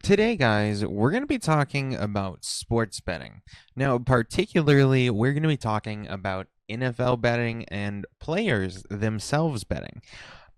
Today, guys, we're going to be talking about sports betting. Now, particularly, we're going to be talking about NFL betting and players themselves betting.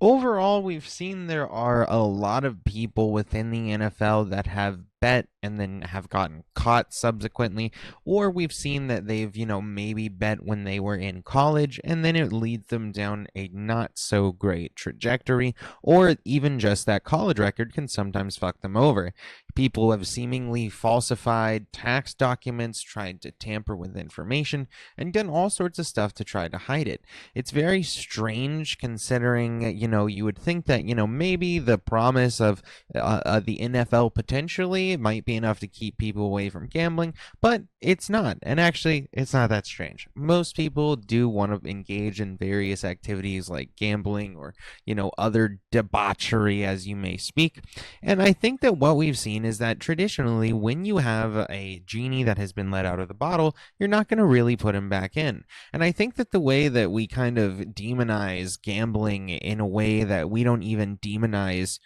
Overall, we've seen there are a lot of people within the NFL that have bet and then have gotten caught subsequently, or we've seen that they've, maybe bet when they were in college and then it leads them down a not so great trajectory, or even just that college record can sometimes fuck them over. People have seemingly falsified tax documents, tried to tamper with information, and done all sorts of stuff to try to hide it. It's very strange considering, you would think that, maybe the promise of the NFL potentially might be enough to keep people away from gambling, but it's not. And actually, it's not that strange. Most people do want to engage in various activities like gambling or, other debauchery, as you may speak. And I think that what we've seen is that traditionally, when you have a genie that has been let out of the bottle, you're not going to really put him back in. And I think that the way that we kind of demonize gambling in a way that we don't even demonize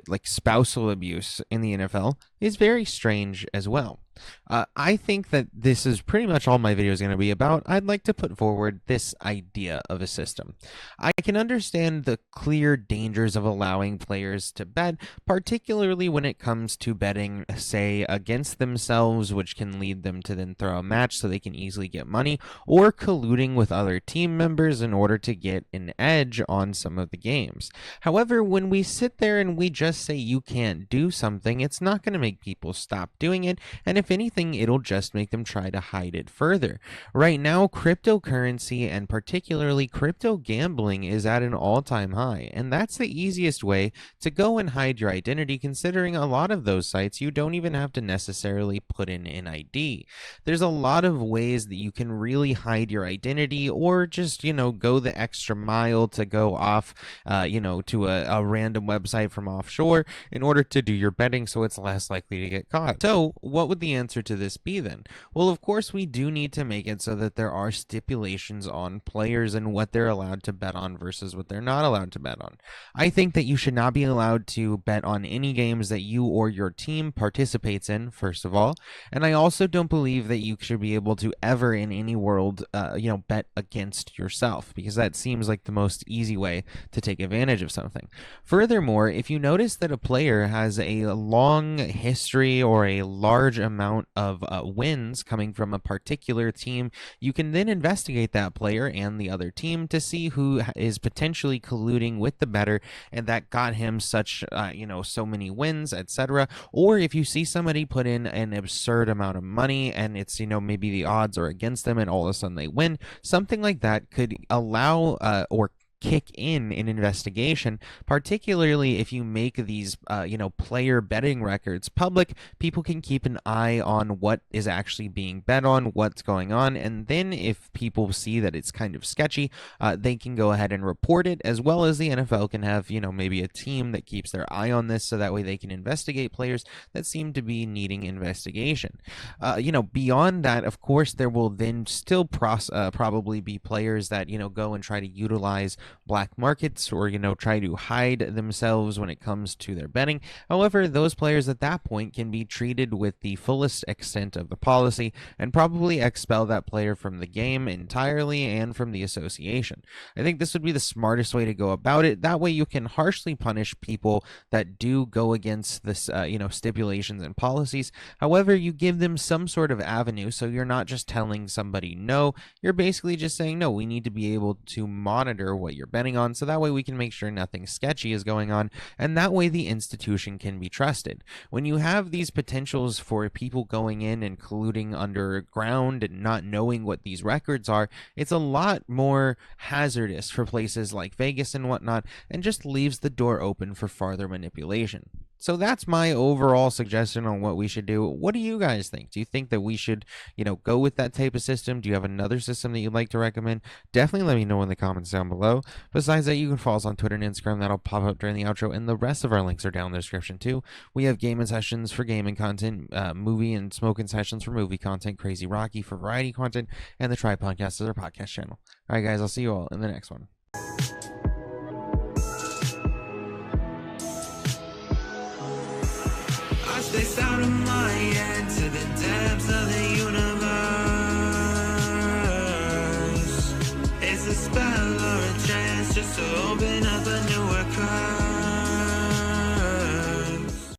like spousal abuse in the NFL is very strange as well. I think that this is pretty much all my video is going to be about. I'd like to put forward this idea of a system. I can understand the clear dangers of allowing players to bet, particularly when it comes to betting, say, against themselves, which can lead them to then throw a match so they can easily get money, or colluding with other team members in order to get an edge on some of the games. However, when we sit there and we just say you can't do something, it's not going to make people stop doing it, and if anything, it'll just make them try to hide it further. Right now, cryptocurrency and particularly crypto gambling is at an all-time high, and that's the easiest way to go and hide your identity, considering a lot of those sites you don't even have to necessarily put in an ID. There's a lot of ways that you can really hide your identity, or just, go the extra mile to go off, to a random website from offshore in order to do your betting so it's less likely to get caught. So what would the answer to this be then? Well, of course, we do need to make it so that there are stipulations on players and what they're allowed to bet on versus what they're not allowed to bet on. I think that you should not be allowed to bet on any games that you or your team participates in, first of all. And I also don't believe that you should be able to ever in any world, bet against yourself, because that seems like the most easy way to take advantage of something. Furthermore, if you notice that a player has a long history or a large amount of wins coming from a particular team, you can then investigate that player and the other team to see who is potentially colluding with the bettor and that got him such so many wins, etc. Or if you see somebody put in an absurd amount of money and it's maybe the odds are against them and all of a sudden they win, something like that could allow or kick in an investigation, particularly if you make these player betting records public. People can keep an eye on what is actually being bet on, what's going on, and then if people see that it's kind of sketchy, they can go ahead and report it, as well as the NFL can have maybe a team that keeps their eye on this so that way they can investigate players that seem to be needing investigation. Beyond that, of course, there will then still probably be players that go and try to utilize black markets or try to hide themselves when it comes to their betting. However, those players at that point can be treated with the fullest extent of the policy and probably expel that player from the game entirely and from the association. I think this would be the smartest way to go about it. That way you can harshly punish people that do go against this stipulations and policies. However, you give them some sort of avenue, so you're not just telling somebody no, you're basically just saying no, we need to be able to monitor what you're betting on, so that way we can make sure nothing sketchy is going on, and that way the institution can be trusted. When you have these potentials for people going in and colluding underground and not knowing what these records are, it's a lot more hazardous for places like Vegas and whatnot, and just leaves the door open for farther manipulation. So that's my overall suggestion on what we should do. What do you guys think? Do you think that we should, go with that type of system? Do you have another system that you'd like to recommend? Definitely let me know in the comments down below. Besides that, you can follow us on Twitter and Instagram. That'll pop up during the outro, and the rest of our links are down in the description too. We have gaming sessions for gaming content, movie and smoking sessions for movie content, CrazyRocky for variety content, and the Try Podcast is our podcast channel. All right, guys, I'll see you all in the next one. Placed out of my head to the depths of the universe. It's a spell or a chance just to open up a newer curve.